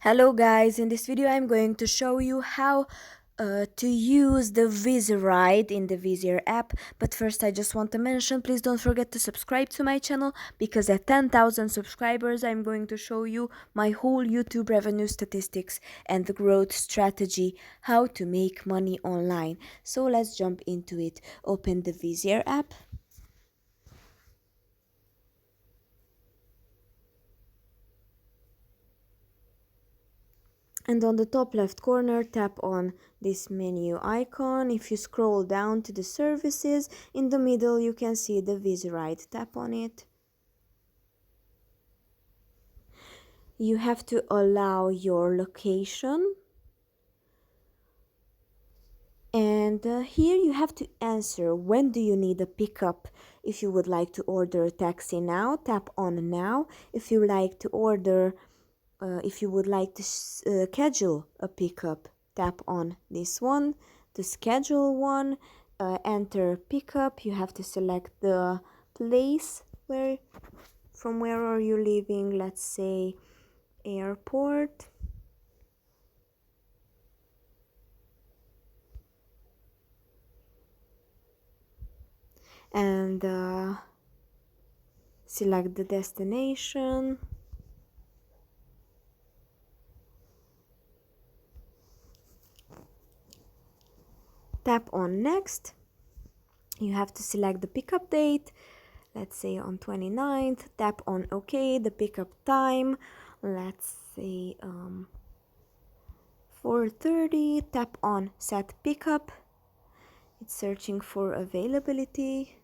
Hello guys, in this video I'm going to show you how to use the Wizz Ride in the Wizz Air app. But first I just want to mention, please don't forget to subscribe to my channel, because at 10,000 subscribers I'm going to show you my whole YouTube revenue statistics and the growth strategy, how to make money online. So let's jump into it. Open the Wizz Air app. And on the top left corner, tap on this menu icon. If you scroll down to the services, in the middle you can see the Wizz Ride. Tap on it. You have to allow your location. And here you have to answer when do you need a pickup. If you would like to order a taxi now, tap on now. If you like to order if you would like to schedule a pickup, tap on this one to schedule one. Enter pickup. You have to select the place from where are you leaving. Let's say airport. And select the destination. Tap on next. You have to select the pickup date, let's say on 29th. Tap on OK. The pickup time, let's say 4:30. Tap on set pickup. It's searching for availability.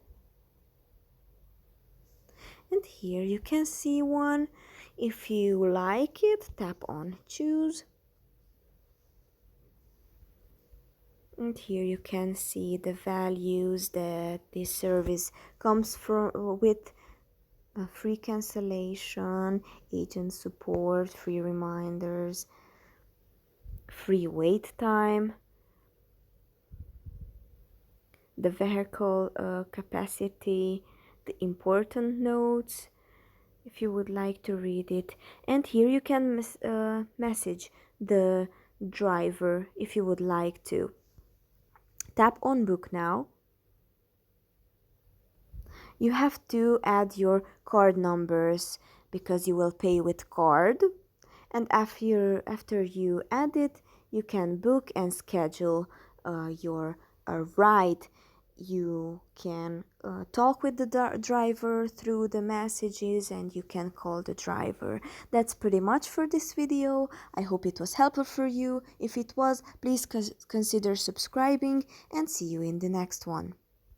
And here you can see one. If you like it, tap on choose. And here you can see the values that this service comes from with: free cancellation, agent support, free reminders, free wait time, the vehicle capacity, the important notes if you would like to read it. And here you can message the driver if you would like to. Tap on book now. You have to add your card numbers because you will pay with card. And after you add it, you can book and schedule your ride. You can talk with the driver through the messages, and you can call the driver. That's pretty much for this video. I hope it was helpful for you. If it was, please consider subscribing, and see you in the next one.